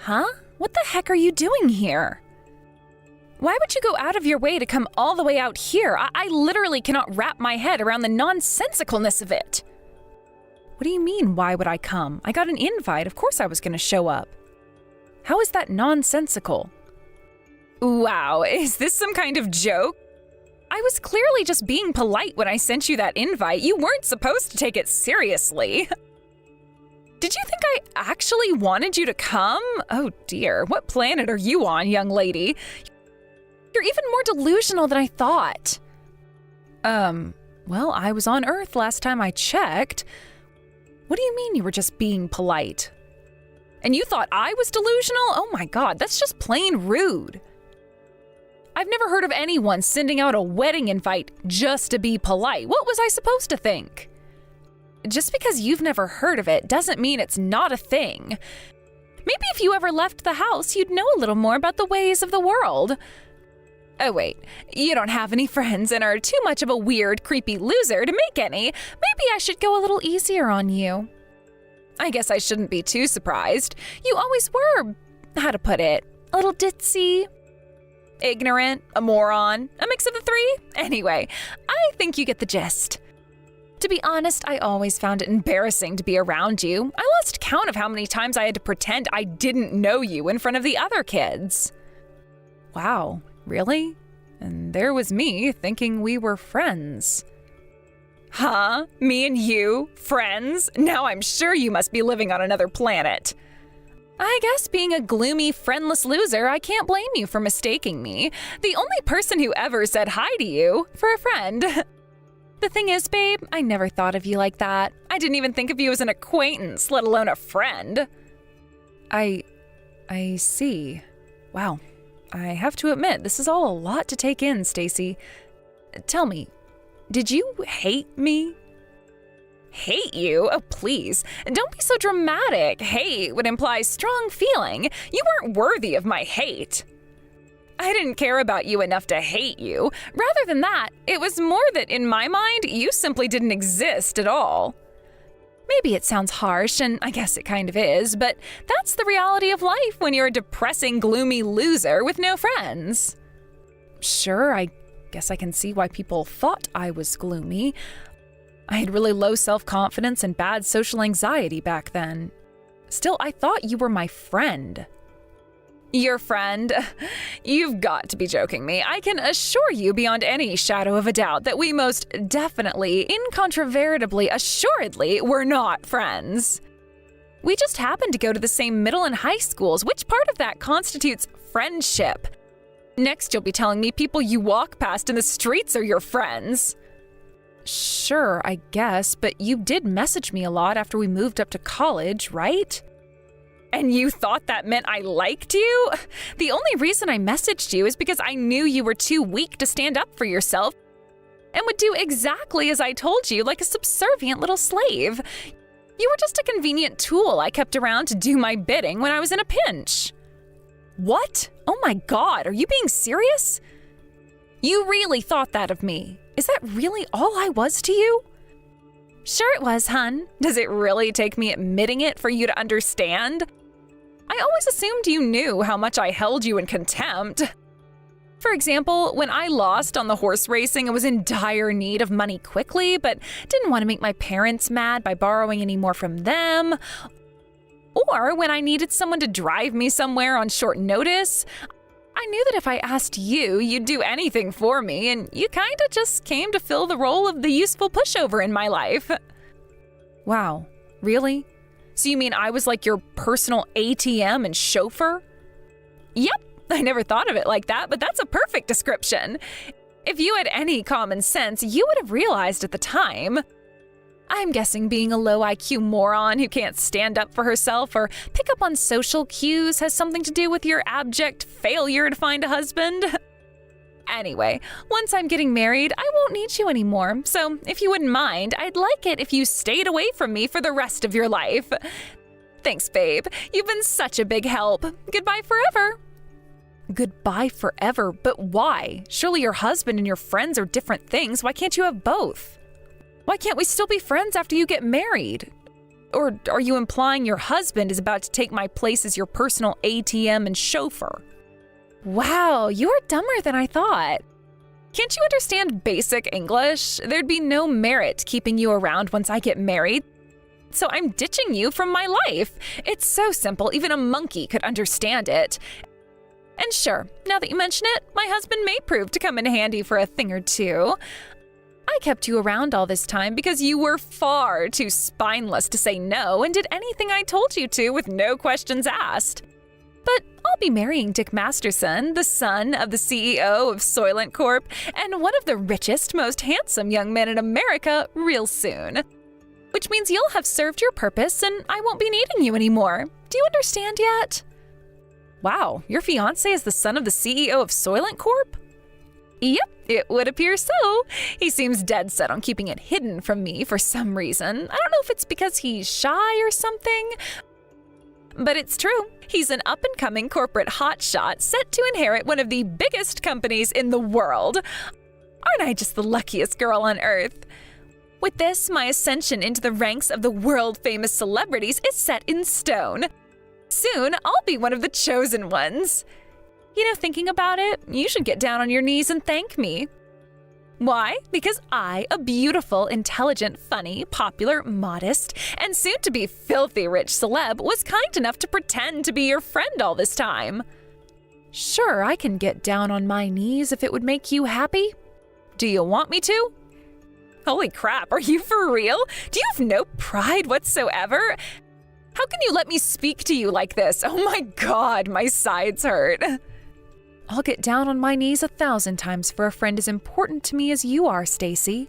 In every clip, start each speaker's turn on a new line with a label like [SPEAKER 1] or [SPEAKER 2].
[SPEAKER 1] Huh? What the heck are you doing here? Why would you go out of your way to come all the way out here? I literally cannot wrap my head around the nonsensicalness of it. What do you mean, why would I come? I got an invite, of course I was going to show up. How is that nonsensical? Wow, is this some kind of joke? I was clearly just being polite when I sent you that invite. You weren't supposed to take it seriously. Did you think I actually wanted you to come? Oh dear, what planet are you on, young lady? You're even more delusional than I thought. Well, I was on Earth last time I checked. What do you mean you were just being polite? And you thought I was delusional? Oh my God, that's just plain rude. I've never heard of anyone sending out a wedding invite just to be polite. What was I supposed to think? Just because you've never heard of it doesn't mean it's not a thing. Maybe if you ever left the house, you'd know a little more about the ways of the world. Oh wait, you don't have any friends and are too much of a weird, creepy loser to make any. Maybe I should go a little easier on you. I guess I shouldn't be too surprised. You always were, how to put it, a little ditzy, ignorant, a moron, a mix of the three. Anyway, I think you get the gist. To be honest, I always found it embarrassing to be around you. I lost count of how many times I had to pretend I didn't know you in front of the other kids. Wow, really? And there was me thinking we were friends. Huh? Me and you? Friends? Now I'm sure you must be living on another planet. I guess being a gloomy, friendless loser, I can't blame you for mistaking me. The only person who ever said hi to you for a friend. The thing is, babe, I never thought of you like that. I didn't even think of you as an acquaintance, let alone a friend. I see. Wow. I have to admit, this is all a lot to take in, Stacy. Tell me, did you hate me? Hate you? Oh, please. Don't be so dramatic. Hate would imply strong feeling. You weren't worthy of my hate. I didn't care about you enough to hate you. Rather than that, it was more that in my mind, you simply didn't exist at all. Maybe it sounds harsh, and I guess it kind of is, but that's the reality of life when you're a depressing, gloomy loser with no friends. Sure, I guess I can see why people thought I was gloomy. I had really low self-confidence and bad social anxiety back then. Still, I thought you were my friend. Your friend? You've got to be joking me. I can assure you beyond any shadow of a doubt that we most definitely, incontrovertibly, assuredly were not friends. We just happened to go to the same middle and high schools. Which part of that constitutes friendship? Next, you'll be telling me people you walk past in the streets are your friends. Sure, I guess, but you did message me a lot after we moved up to college, right? And you thought that meant I liked you? The only reason I messaged you is because I knew you were too weak to stand up for yourself and would do exactly as I told you, like a subservient little slave. You were just a convenient tool I kept around to do my bidding when I was in a pinch. What? Oh my God, are you being serious? You really thought that of me. Is that really all I was to you? Sure it was, hun. Does it really take me admitting it for you to understand? I always assumed you knew how much I held you in contempt. For example, when I lost on the horse racing, I was in dire need of money quickly, but didn't want to make my parents mad by borrowing any more from them. Or when I needed someone to drive me somewhere on short notice, I knew that if I asked you, you'd do anything for me, and you kinda just came to fill the role of the useful pushover in my life. Wow, really? So you mean I was like your personal ATM and chauffeur? Yep, I never thought of it like that, but that's a perfect description. If you had any common sense, you would have realized at the time. I'm guessing being a low IQ moron who can't stand up for herself or pick up on social cues has something to do with your abject failure to find a husband. Anyway, once I'm getting married, I won't need you anymore, so if you wouldn't mind, I'd like it if you stayed away from me for the rest of your life. Thanks, babe. You've been such a big help. Goodbye forever. Goodbye forever? But why? Surely your husband and your friends are different things. Why can't you have both? Why can't we still be friends after you get married? Or are you implying your husband is about to take my place as your personal ATM and chauffeur? Wow, you're dumber than I thought. Can't you understand basic English? There'd be no merit keeping you around once I get married. So I'm ditching you from my life. It's so simple, even a monkey could understand it. And sure, now that you mention it, my husband may prove to come in handy for a thing or two. I kept you around all this time because you were far too spineless to say no and did anything I told you to with no questions asked. But I'll be marrying Dick Masterson, the son of the CEO of Soylent Corp. And one of the richest, most handsome young men in America real soon. Which means you'll have served your purpose and I won't be needing you anymore. Do you understand yet? Wow, your fiancé is the son of the CEO of Soylent Corp? Yep, it would appear so. He seems dead set on keeping it hidden from me for some reason. I don't know if it's because he's shy or something. But it's true. He's an up-and-coming corporate hotshot set to inherit one of the biggest companies in the world. Aren't I just the luckiest girl on earth? With this, my ascension into the ranks of the world-famous celebrities is set in stone. Soon, I'll be one of the chosen ones. You know, thinking about it, you should get down on your knees and thank me. Why? Because I, a beautiful, intelligent, funny, popular, modest, and soon-to-be filthy rich celeb, was kind enough to pretend to be your friend all this time. Sure, I can get down on my knees if it would make you happy. Do you want me to? Holy crap, are you for real? Do you have no pride whatsoever? How can you let me speak to you like this? Oh my God, my sides hurt. I'll get down on my knees 1,000 times for a friend as important to me as you are, Stacy.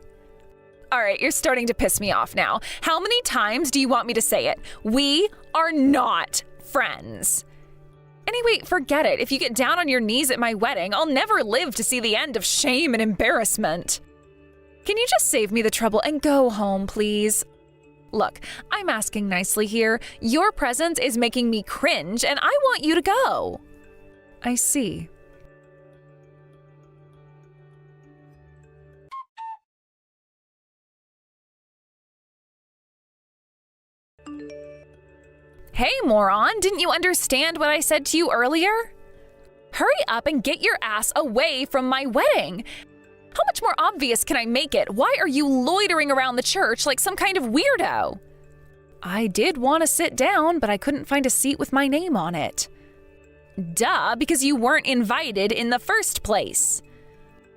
[SPEAKER 1] All right, you're starting to piss me off now. How many times do you want me to say it? We are not friends. Anyway, forget it. If you get down on your knees at my wedding, I'll never live to see the end of shame and embarrassment. Can you just save me the trouble and go home, please? Look, I'm asking nicely here. Your presence is making me cringe, and I want you to go. I see. Hey, moron, didn't you understand what I said to you earlier? Hurry up and get your ass away from my wedding. How much more obvious can I make it? Why are you loitering around the church like some kind of weirdo? I did want to sit down, but I couldn't find a seat with my name on it. Duh, because you weren't invited in the first place.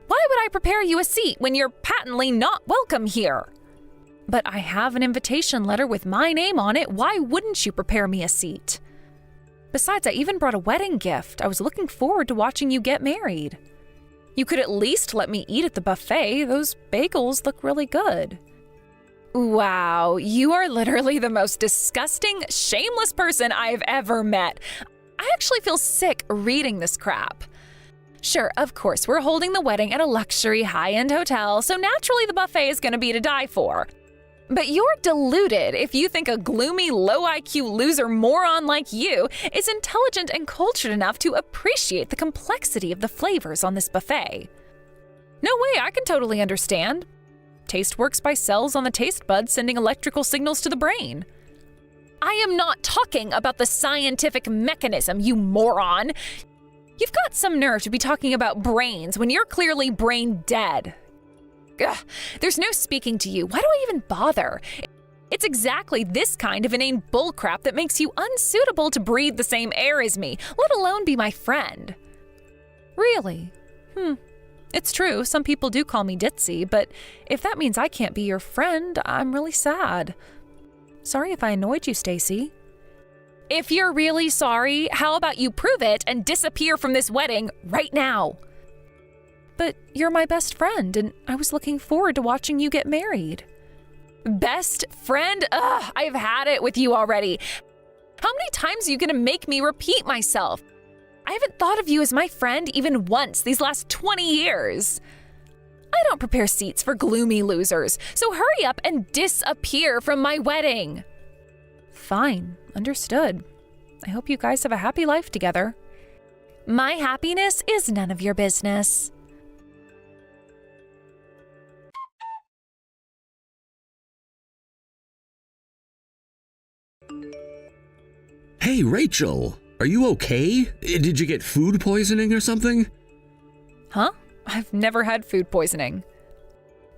[SPEAKER 1] Why would I prepare you a seat when you're patently not welcome here? But I have an invitation letter with my name on it. Why wouldn't you prepare me a seat? Besides, I even brought a wedding gift. I was looking forward to watching you get married. You could at least let me eat at the buffet. Those bagels look really good. Wow, you are literally the most disgusting, shameless person I've ever met. I actually feel sick reading this crap. Sure, of course, we're holding the wedding at a luxury high-end hotel, so naturally the buffet is going to be to die for. But you're deluded if you think a gloomy, low-IQ loser moron like you is intelligent and cultured enough to appreciate the complexity of the flavors on this buffet. No way, I can totally understand. Taste works by cells on the taste buds sending electrical signals to the brain. I am not talking about the scientific mechanism, you moron. You've got some nerve to be talking about brains when you're clearly brain dead. Ugh, there's no speaking to you. Why do I even bother? It's exactly this kind of inane bullcrap that makes you unsuitable to breathe the same air as me, let alone be my friend. Really? It's true, some people do call me ditzy, but if that means I can't be your friend, I'm really sad. Sorry if I annoyed you, Stacy. If you're really sorry, how about you prove it and disappear from this wedding right now? But you're my best friend, and I was looking forward to watching you get married. Best friend? Ugh, I've had it with you already. How many times are you gonna make me repeat myself? I haven't thought of you as my friend even once these last 20 years. I don't prepare seats for gloomy losers, so hurry up and disappear from my wedding. Fine, understood. I hope you guys have a happy life together. My happiness is none of your business.
[SPEAKER 2] Hey, Rachel, are you okay? Did you get food poisoning or something?
[SPEAKER 1] Huh? I've never had food poisoning.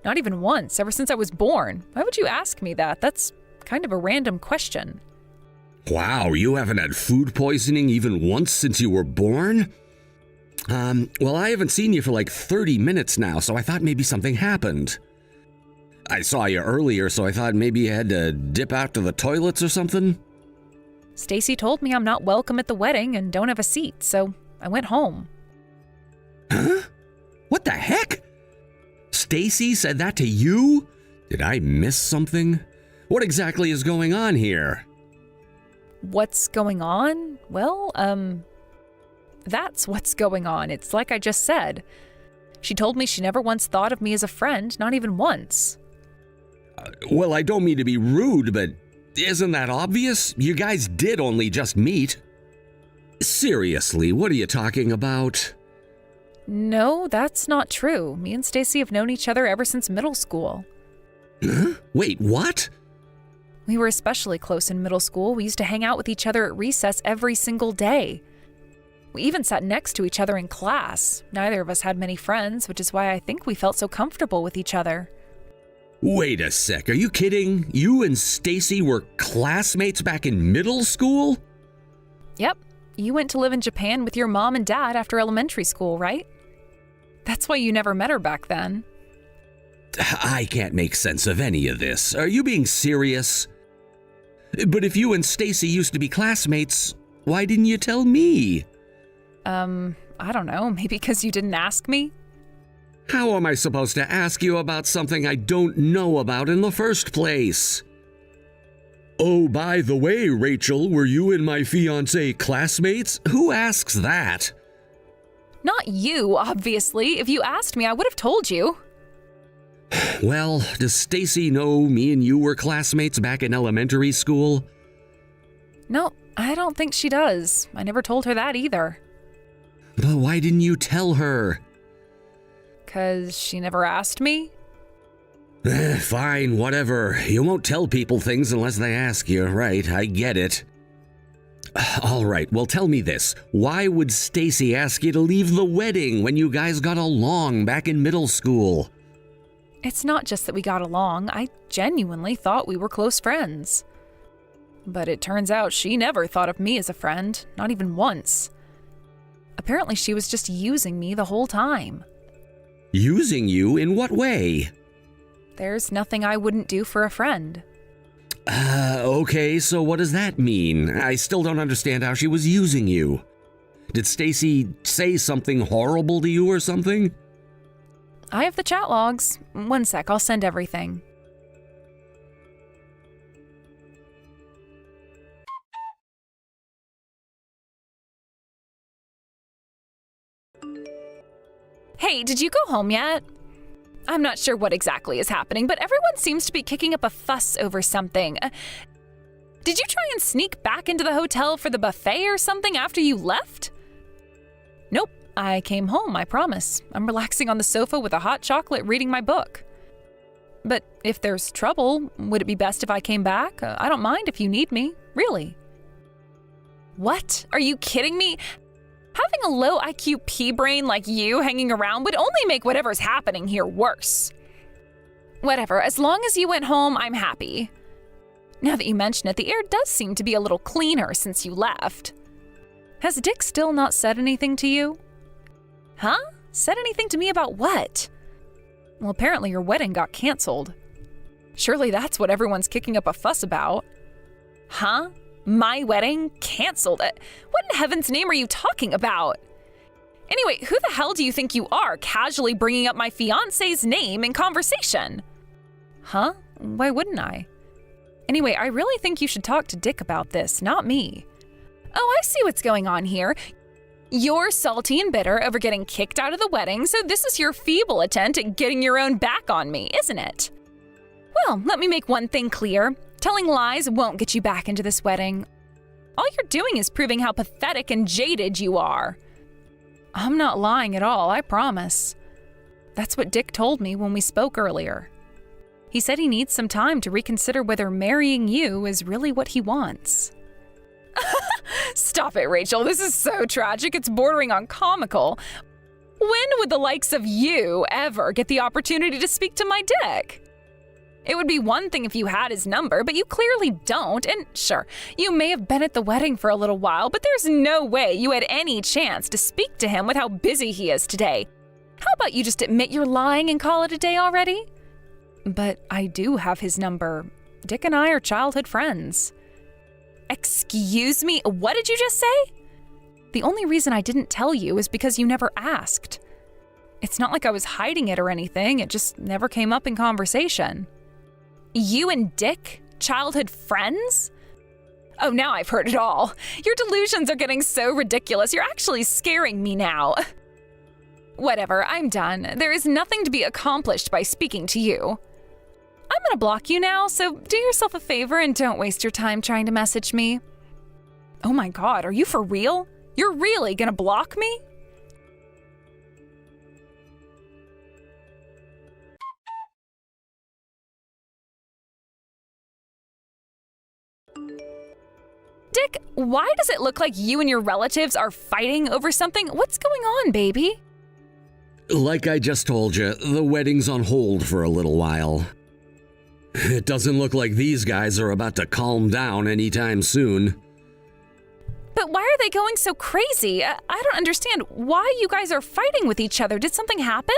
[SPEAKER 1] Not even once, ever since I was born. Why would you ask me that? That's kind of a random question.
[SPEAKER 2] Wow, you haven't had food poisoning even once since you were born? Well, I haven't seen you for like 30 minutes now, so I thought maybe something happened. I saw you earlier, so I thought maybe you had to dip out to the toilets or something.
[SPEAKER 1] Stacy told me I'm not welcome at the wedding and don't have a seat, so I went home.
[SPEAKER 2] Huh? What the heck? Stacy said that to you? Did I miss something? What exactly is going on here?
[SPEAKER 1] What's going on? Well, that's what's going on. It's like I just said. She told me she never once thought of me as a friend, not even once.
[SPEAKER 2] Well, I don't mean to be rude, but isn't that obvious? You guys did only just meet. Seriously, what are you talking about?
[SPEAKER 1] No, that's not true. Me and Stacy have known each other ever since middle school.
[SPEAKER 2] Huh? Wait, what?
[SPEAKER 1] We were especially close in middle school. We used to hang out with each other at recess every single day. We even sat next to each other in class. Neither of us had many friends, which is why I think we felt so comfortable with each other.
[SPEAKER 2] Wait a sec, are you kidding? You and Stacy were classmates back in middle school?
[SPEAKER 1] Yep. You went to live in Japan with your mom and dad after elementary school, right? That's why you never met her back then.
[SPEAKER 2] I can't make sense of any of this. Are you being serious? But if you and Stacy used to be classmates, why didn't you tell me?
[SPEAKER 1] I don't know. Maybe because you didn't ask me?
[SPEAKER 2] How am I supposed to ask you about something I don't know about in the first place? Oh, by the way, Rachel, were you and my fiancé classmates? Who asks that?
[SPEAKER 1] Not you, obviously. If you asked me, I would have told you.
[SPEAKER 2] Well, does Stacy know me and you were classmates back in elementary school?
[SPEAKER 1] No, I don't think she does. I never told her that either.
[SPEAKER 2] But why didn't you tell her?
[SPEAKER 1] 'Cause she never asked me?
[SPEAKER 2] Fine, whatever. You won't tell people things unless they ask you, right? I get it. All right, well, tell me this. Why would Stacy ask you to leave the wedding when you guys got along back in middle school?
[SPEAKER 1] It's not just that we got along. I genuinely thought we were close friends. But it turns out she never thought of me as a friend, not even once. Apparently she was just using me the whole time.
[SPEAKER 2] Using you in what way?
[SPEAKER 1] There's nothing I wouldn't do for a friend.
[SPEAKER 2] Okay, so what does that mean? I still don't understand how she was using you. Did Stacy say something horrible to you or something?
[SPEAKER 1] I have the chat logs. One sec, I'll send everything. Hey, did you go home yet? I'm not sure what exactly is happening, but everyone seems to be kicking up a fuss over something. Did you try and sneak back into the hotel for the buffet or something after you left? Nope, I came home, I promise. I'm relaxing on the sofa with a hot chocolate reading my book. But if there's trouble, would it be best if I came back? I don't mind if you need me, really. What? Are you kidding me? Having a low IQ pea brain like you hanging around would only make whatever's happening here worse. Whatever, as long as you went home, I'm happy. Now that you mention it, the air does seem to be a little cleaner since you left. Has Dick still not said anything to you? Huh? Said anything to me about what? Well, apparently your wedding got canceled. Surely that's what everyone's kicking up a fuss about. Huh? My wedding? Canceled? What in heaven's name are you talking about? Anyway, who the hell do you think you are, casually bringing up my fiancé's name in conversation? Huh? Why wouldn't I? Anyway, I really think you should talk to Dick about this, not me. Oh, I see what's going on here. You're salty and bitter over getting kicked out of the wedding, so this is your feeble attempt at getting your own back on me, isn't it? Well, let me make one thing clear. Telling lies won't get you back into this wedding. All you're doing is proving how pathetic and jaded you are. I'm not lying at all, I promise. That's what Dick told me when we spoke earlier. He said he needs some time to reconsider whether marrying you is really what he wants. Stop it, Rachel. This is so tragic. It's bordering on comical. When would the likes of you ever get the opportunity to speak to my dick? It would be one thing if you had his number, but you clearly don't. And sure, you may have been at the wedding for a little while, but there's no way you had any chance to speak to him with how busy he is today. How about you just admit you're lying and call it a day already? But I do have his number. Dick and I are childhood friends. Excuse me, what did you just say? The only reason I didn't tell you is because you never asked. It's not like I was hiding it or anything, it just never came up in conversation. You and Dick? Childhood friends? Oh, now I've heard it all. Your delusions are getting so ridiculous, you're actually scaring me now. Whatever, I'm done. There is nothing to be accomplished by speaking to you. I'm gonna block you now, so do yourself a favor and don't waste your time trying to message me. Oh my god, are you for real? You're really gonna block me? Dick, why does it look like you and your relatives are fighting over something? What's going on, baby?
[SPEAKER 2] Like I just told you, the wedding's on hold for a little while. It doesn't look like these guys are about to calm down anytime soon.
[SPEAKER 1] But why are they going so crazy? I don't understand why you guys are fighting with each other. Did something happen?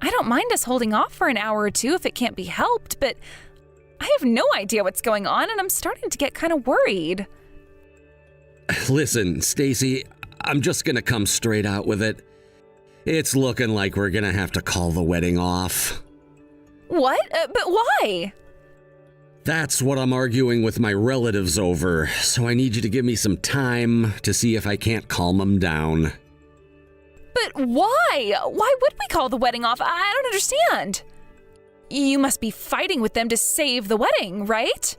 [SPEAKER 1] I don't mind us holding off for an hour or two if it can't be helped, but I have no idea what's going on and I'm starting to get kind of worried.
[SPEAKER 2] Listen, Stacy, I'm just gonna come straight out with it. It's looking like we're gonna have to call the wedding off.
[SPEAKER 1] What? But why?
[SPEAKER 2] That's what I'm arguing with my relatives over, so I need you to give me some time to see if I can't calm them down.
[SPEAKER 1] But why? Why would we call the wedding off? I don't understand. You must be fighting with them to save the wedding, right?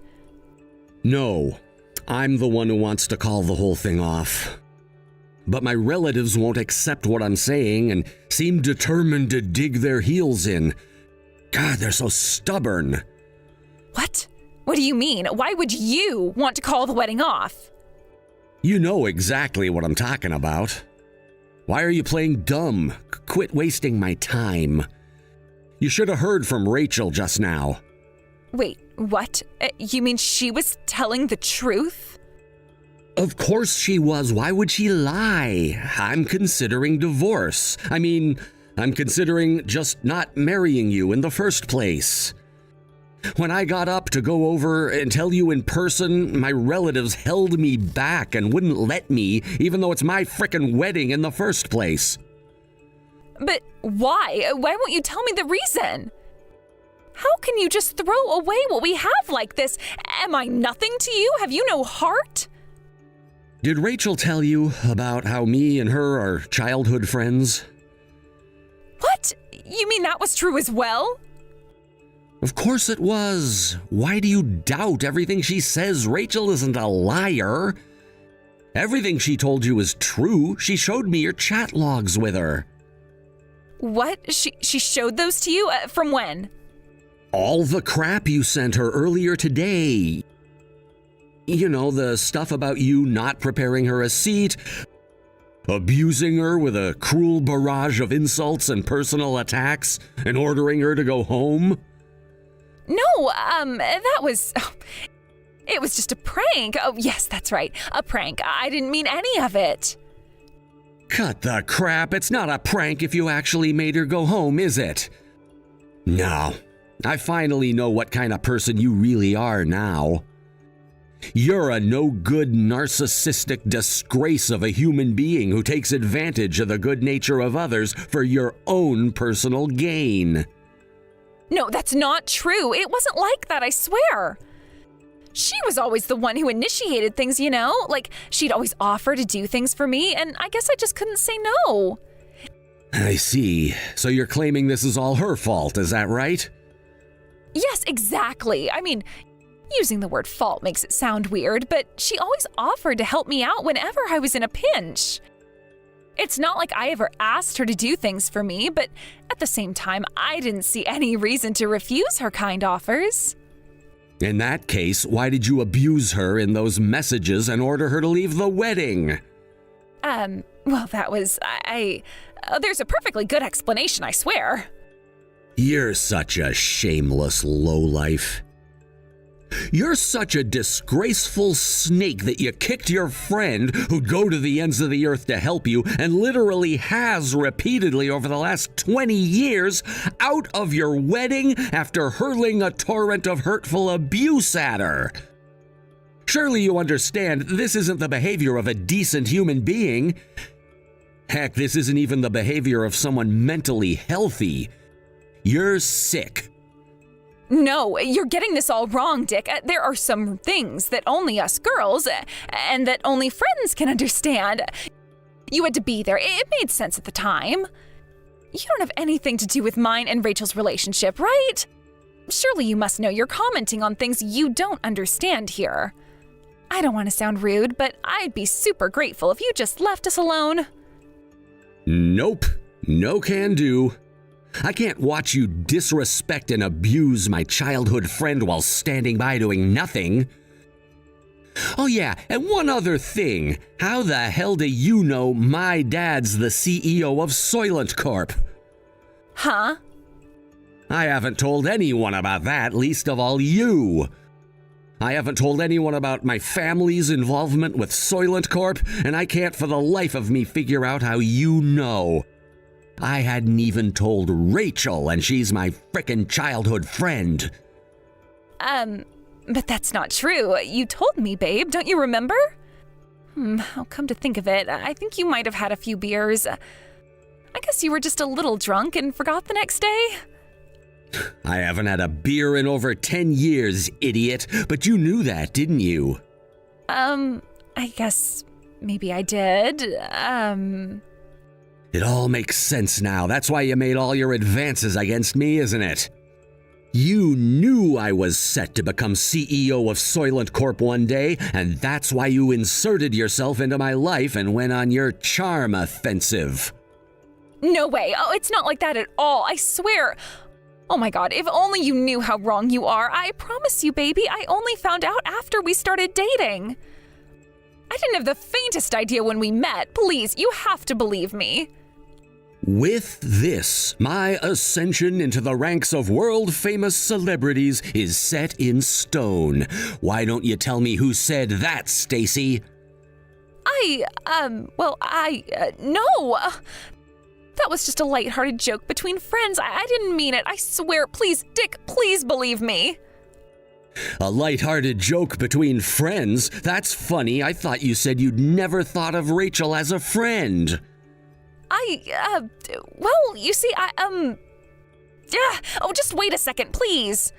[SPEAKER 2] No, I'm the one who wants to call the whole thing off. But my relatives won't accept what I'm saying and seem determined to dig their heels in. God, they're so stubborn.
[SPEAKER 1] What? What do you mean? Why would you want to call the wedding off?
[SPEAKER 2] You know exactly what I'm talking about. Why are you playing dumb? Quit wasting my time. You should have heard from Rachel just now.
[SPEAKER 1] Wait, what? You mean she was telling the truth?
[SPEAKER 2] Of course she was. Why would she lie? I'm considering divorce. I'm considering just not marrying you in the first place. When I got up to go over and tell you in person, my relatives held me back and wouldn't let me, even though it's my frickin' wedding in the first place.
[SPEAKER 1] But why? Why won't you tell me the reason? How can you just throw away what we have like this? Am I nothing to you? Have you no heart?
[SPEAKER 2] Did Rachel tell you about how me and her are childhood friends?
[SPEAKER 1] What? You mean that was true as well?
[SPEAKER 2] Of course it was. Why do you doubt everything she says? Rachel isn't a liar. Everything she told you is true. She showed me your chat logs with her.
[SPEAKER 1] What? She showed those to you? From when?
[SPEAKER 2] All the crap you sent her earlier today. You know, the stuff about you not preparing her a seat, abusing her with a cruel barrage of insults and personal attacks, and ordering her to go home.
[SPEAKER 1] No, that was... It was just a prank. Oh, yes, that's right. A prank. I didn't mean any of it.
[SPEAKER 2] Cut the crap. It's not a prank if you actually made her go home, is it? No. I finally know what kind of person you really are now. You're a no-good, narcissistic disgrace of a human being who takes advantage of the good nature of others for your own personal gain.
[SPEAKER 1] No, that's not true. It wasn't like that, I swear. She was always the one who initiated things, you know? Like, she'd always offer to do things for me, and I guess I just couldn't say no.
[SPEAKER 2] I see. So you're claiming this is all her fault, is that right?
[SPEAKER 1] Yes, exactly. I mean, using the word fault makes it sound weird, but she always offered to help me out whenever I was in a pinch. It's not like I ever asked her to do things for me, but at the same time, I didn't see any reason to refuse her kind offers.
[SPEAKER 2] In that case, why did you abuse her in those messages and order her to leave the wedding?
[SPEAKER 1] Well, that was, there's a perfectly good explanation, I swear.
[SPEAKER 2] You're such a shameless lowlife. You're such a disgraceful snake that you kicked your friend, who'd go to the ends of the earth to help you, and literally has repeatedly over the last 20 years, out of your wedding after hurling a torrent of hurtful abuse at her. Surely you understand this isn't the behavior of a decent human being. Heck, this isn't even the behavior of someone mentally healthy. You're sick.
[SPEAKER 1] No, you're getting this all wrong, Dick. There are some things that only us girls and that only friends can understand. You had to be there. It made sense at the time. You don't have anything to do with mine and Rachel's relationship, right? Surely you must know you're commenting on things you don't understand here. I don't want to sound rude, but I'd be super grateful if you just left us alone.
[SPEAKER 2] Nope. No can do. I can't watch you disrespect and abuse my childhood friend while standing by doing nothing. Oh yeah, and one other thing. How the hell do you know my dad's the CEO of Soylent Corp?
[SPEAKER 1] Huh?
[SPEAKER 2] I haven't told anyone about that, least of all you. I haven't told anyone about my family's involvement with Soylent Corp, and I can't for the life of me figure out how you know. I hadn't even told Rachel, and she's my frickin' childhood friend.
[SPEAKER 1] But that's not true. You told me, babe, don't you remember? I'll come to think of it, I think you might have had a few beers. I guess you were just a little drunk and forgot the next day?
[SPEAKER 2] I haven't had a beer in over 10 years, idiot, but you knew that, didn't you?
[SPEAKER 1] I guess maybe I did.
[SPEAKER 2] It all makes sense now. That's why you made all your advances against me, isn't it? You knew I was set to become CEO of Soylent Corp one day, and that's why you inserted yourself into my life and went on your charm offensive.
[SPEAKER 1] No way. Oh, it's not like that at all. I swear. Oh my God, if only you knew how wrong you are. I promise you, baby, I only found out after we started dating. I didn't have the faintest idea when we met. Please, you have to believe me.
[SPEAKER 2] With this, my ascension into the ranks of world-famous celebrities is set in stone. Why don't you tell me who said that, Stacy?
[SPEAKER 1] No. That was just a lighthearted joke between friends. I didn't mean it. I swear. Please, Dick, please believe me.
[SPEAKER 2] A lighthearted joke between friends? That's funny. I thought you said you'd never thought of Rachel as a friend.
[SPEAKER 1] Well, you see, oh, just wait a second, please.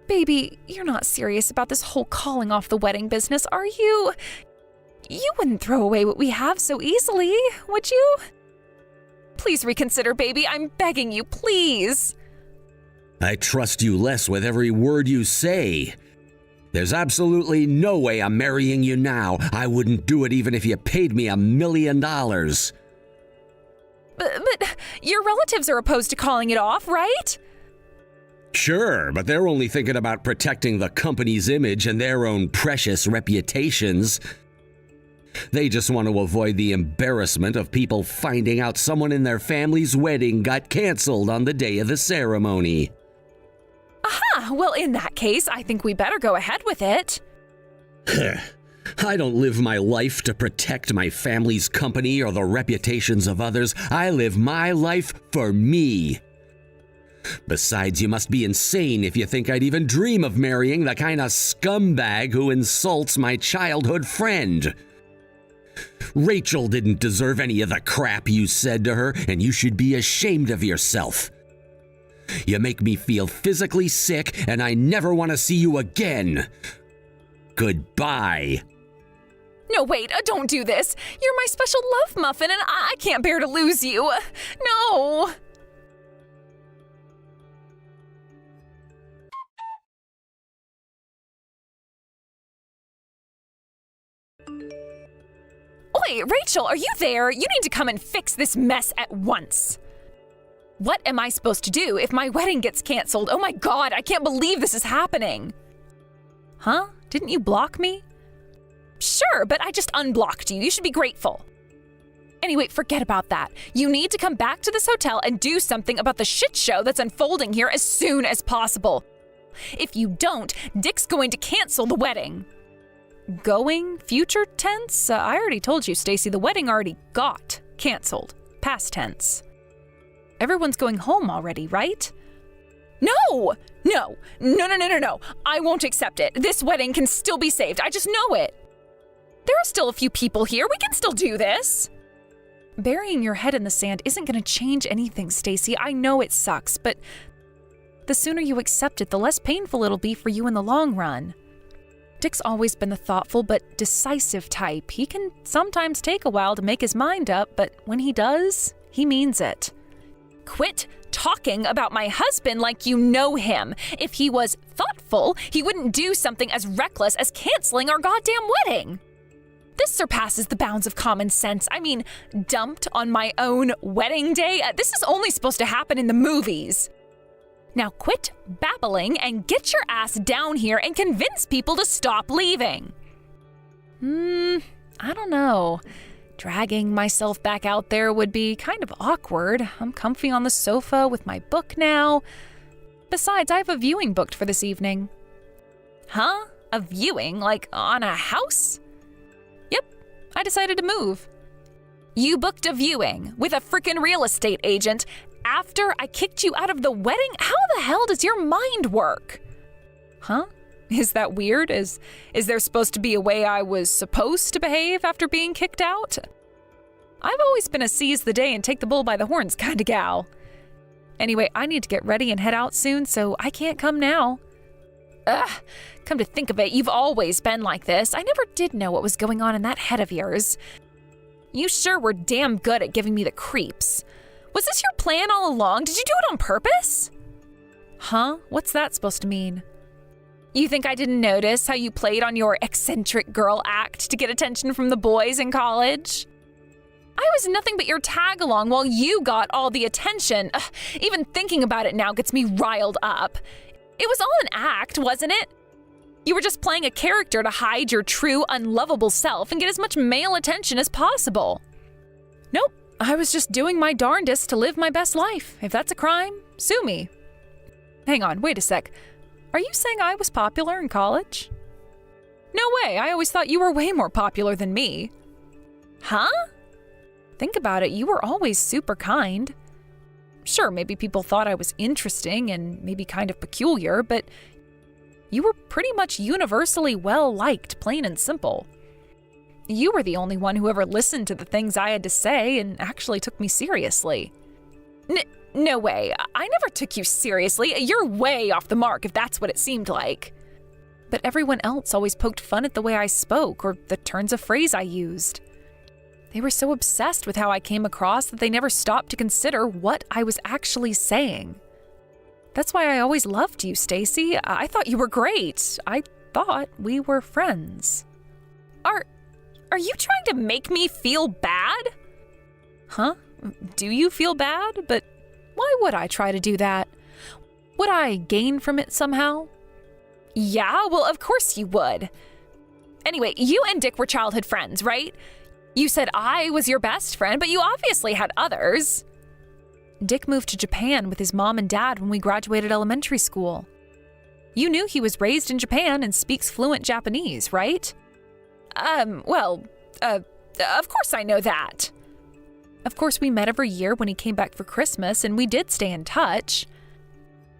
[SPEAKER 1] Baby, you're not serious about this whole calling off the wedding business, are you? You wouldn't throw away what we have so easily, would you? Please reconsider, baby. I'm begging you, please.
[SPEAKER 2] I trust you less with every word you say. There's absolutely no way I'm marrying you now. I wouldn't do it even if you paid me $1 million.
[SPEAKER 1] But your relatives are opposed to calling it off, right?
[SPEAKER 2] Sure, but they're only thinking about protecting the company's image and their own precious reputations. They just want to avoid the embarrassment of people finding out someone in their family's wedding got canceled on the day of the ceremony.
[SPEAKER 1] Aha! Well, in that case, I think we better go ahead with it.
[SPEAKER 2] I don't live my life to protect my family's company or the reputations of others. I live my life for me. Besides, you must be insane if you think I'd even dream of marrying the kind of scumbag who insults my childhood friend. Rachel didn't deserve any of the crap you said to her, and you should be ashamed of yourself. You make me feel physically sick, and I never want to see you again. Goodbye.
[SPEAKER 1] No, wait, don't do this. You're my special love muffin, and I can't bear to lose you. No. Oi, Rachel, are you there? You need to come and fix this mess at once. What am I supposed to do if my wedding gets canceled? Oh my God, I can't believe this is happening. Huh? Didn't you block me? Sure, but I just unblocked you. You should be grateful. Anyway, forget about that. You need to come back to this hotel and do something about the shit show that's unfolding here as soon as possible. If you don't, Dick's going to cancel the wedding. Going? Future tense? I already told you, Stacy, the wedding already got canceled. Past tense. Everyone's going home already, right? No! No! I won't accept it. This wedding can still be saved. I just know it. There are still a few people here. We can still do this. Burying your head in the sand isn't going to change anything, Stacy. I know it sucks, but the sooner you accept it, the less painful it'll be for you in the long run. Dick's always been the thoughtful but decisive type. He can sometimes take a while to make his mind up, but when he does, he means it. Quit talking about my husband like you know him. If he was thoughtful, he wouldn't do something as reckless as canceling our goddamn wedding. This surpasses the bounds of common sense. I mean, dumped on my own wedding day? This is only supposed to happen in the movies. Now quit babbling and get your ass down here and convince people to stop leaving. I don't know. Dragging myself back out there would be kind of awkward. I'm comfy on the sofa with my book now. Besides, I have a viewing booked for this evening. Huh? A viewing? Like on a house? Yep, I decided to move. You booked a viewing with a frickin' real estate agent after I kicked you out of the wedding? How the hell does your mind work? Huh? Is that weird? Is there supposed to be a way I was supposed to behave after being kicked out? I've always been a seize the day and take the bull by the horns kind of gal. Anyway, I need to get ready and head out soon, so I can't come now. Ugh, come to think of it, you've always been like this. I never did know what was going on in that head of yours. You sure were damn good at giving me the creeps. Was this your plan all along? Did you do it on purpose? Huh? What's that supposed to mean? You think I didn't notice how you played on your eccentric girl act to get attention from the boys in college? I was nothing but your tag-along while you got all the attention. Ugh, even thinking about it now gets me riled up. It was all an act, wasn't it? You were just playing a character to hide your true, unlovable self and get as much male attention as possible. Nope, I was just doing my darndest to live my best life. If that's a crime, sue me. Hang on, wait a sec. Are you saying I was popular in college? No way, I always thought you were way more popular than me. Huh? Think about it, you were always super kind. Sure, maybe people thought I was interesting and maybe kind of peculiar, but you were pretty much universally well-liked, plain and simple. You were the only one who ever listened to the things I had to say and actually took me seriously. No way, I never took you seriously. You're way off the mark if that's what it seemed like. But everyone else always poked fun at the way I spoke or the turns of phrase I used. They were so obsessed with how I came across that they never stopped to consider what I was actually saying. That's why I always loved you, Stacy. I thought you were great. I thought we were friends. Are you trying to make me feel bad? Huh? Do you feel bad? But why would I try to do that? Would I gain from it somehow? Yeah, well, of course you would. Anyway, you and Dick were childhood friends, right? You said I was your best friend, but you obviously had others. Dick moved to Japan with his mom and dad when we graduated elementary school. You knew he was raised in Japan and speaks fluent Japanese, right? Of course I know that. Of course, we met every year when he came back for Christmas, and we did stay in touch.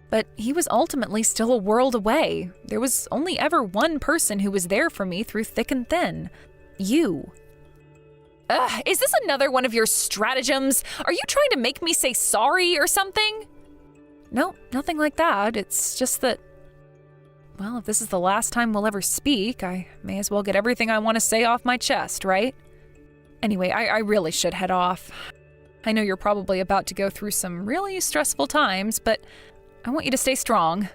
[SPEAKER 1] But he was ultimately still a world away. There was only ever one person who was there for me through thick and thin. You. Ugh, is this another one of your stratagems? Are you trying to make me say sorry or something? No, nothing like that. It's just that, well, if this is the last time we'll ever speak, I may as well get everything I want to say off my chest, right? Anyway, I really should head off. I know you're probably about to go through some really stressful times, but I want you to stay strong.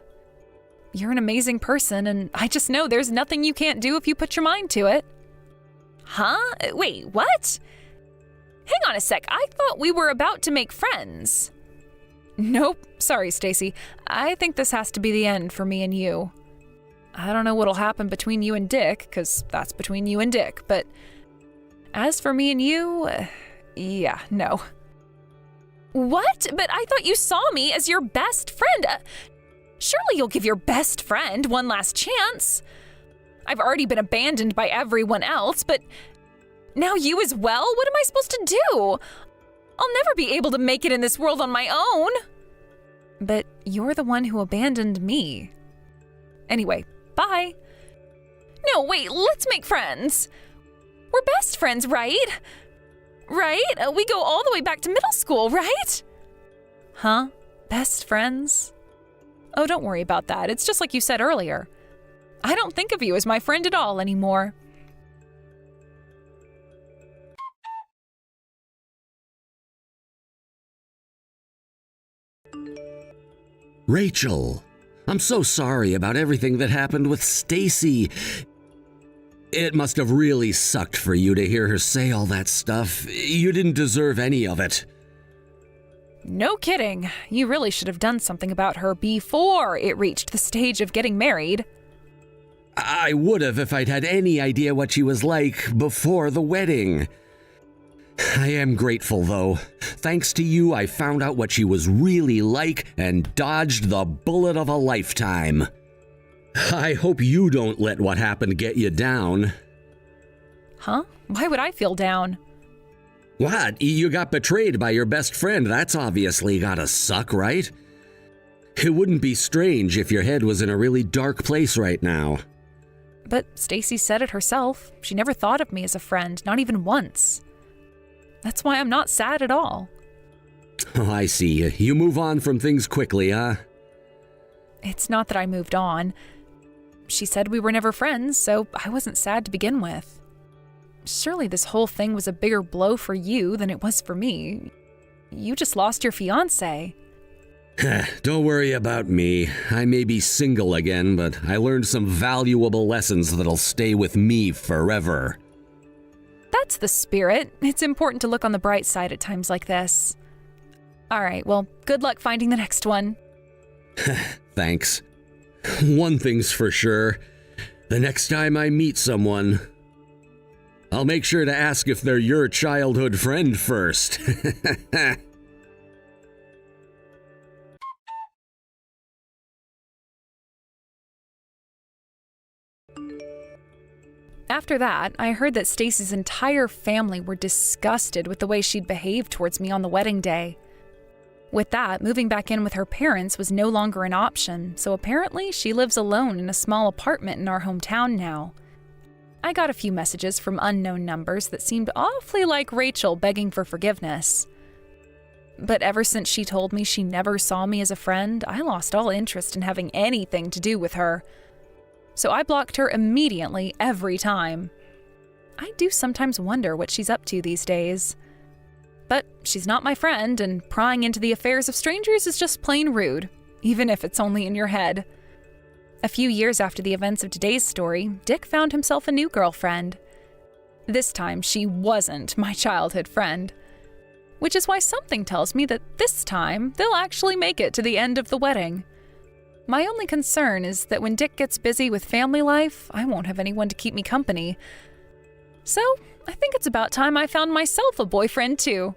[SPEAKER 1] You're an amazing person, and I just know there's nothing you can't do if you put your mind to it. Huh? Wait, what? Hang on a sec. I thought we were about to make friends. Nope. Sorry, Stacy. I think this has to be the end for me and you. I don't know what'll happen between you and Dick, because that's between you and Dick, but as for me and you, yeah, no. What? But I thought you saw me as your best friend. Surely you'll give your best friend one last chance. I've already been abandoned by everyone else, but now you as well? What am I supposed to do? I'll never be able to make it in this world on my own. But you're the one who abandoned me. Anyway, bye. No, wait, let's make friends. We're best friends, right? Right? We go all the way back to middle school, right? Huh? Best friends? Oh, don't worry about that. It's just like you said earlier. I don't think of you as my friend at all anymore.
[SPEAKER 2] Rachel, I'm so sorry about everything that happened with Stacy. It must have really sucked for you to hear her say all that stuff. You didn't deserve any of it.
[SPEAKER 1] No kidding. You really should have done something about her before it reached the stage of getting married.
[SPEAKER 2] I would have if I'd had any idea what she was like before the wedding. I am grateful, though. Thanks to you, I found out what she was really like and dodged the bullet of a lifetime. I hope you don't let what happened get you down.
[SPEAKER 1] Huh? Why would I feel down?
[SPEAKER 2] What? You got betrayed by your best friend. That's obviously gotta suck, right? It wouldn't be strange if your head was in a really dark place right now.
[SPEAKER 1] But Stacy said it herself. She never thought of me as a friend, not even once. That's why I'm not sad at all.
[SPEAKER 2] Oh, I see. You move on from things quickly, huh?
[SPEAKER 1] It's not that I moved on. She said we were never friends, so I wasn't sad to begin with. Surely this whole thing was a bigger blow for you than it was for me. You just lost your fiancé.
[SPEAKER 2] Don't worry about me. I may be single again, but I learned some valuable lessons that'll stay with me forever.
[SPEAKER 1] That's the spirit. It's important to look on the bright side at times like this. All right, well, good luck finding the next one.
[SPEAKER 2] Thanks. One thing's for sure. The next time I meet someone, I'll make sure to ask if they're your childhood friend first.
[SPEAKER 1] After that, I heard that Stacy's entire family were disgusted with the way she'd behaved towards me on the wedding day. With that, moving back in with her parents was no longer an option, so apparently she lives alone in a small apartment in our hometown now. I got a few messages from unknown numbers that seemed awfully like Rachel begging for forgiveness. But ever since she told me she never saw me as a friend, I lost all interest in having anything to do with her. So I blocked her immediately every time. I do sometimes wonder what she's up to these days. But she's not my friend, and prying into the affairs of strangers is just plain rude, even if it's only in your head. A few years after the events of today's story, Dick found himself a new girlfriend. This time, she wasn't my childhood friend. Which is why something tells me that this time, they'll actually make it to the end of the wedding. My only concern is that when Dick gets busy with family life, I won't have anyone to keep me company. So, I think it's about time I found myself a boyfriend too.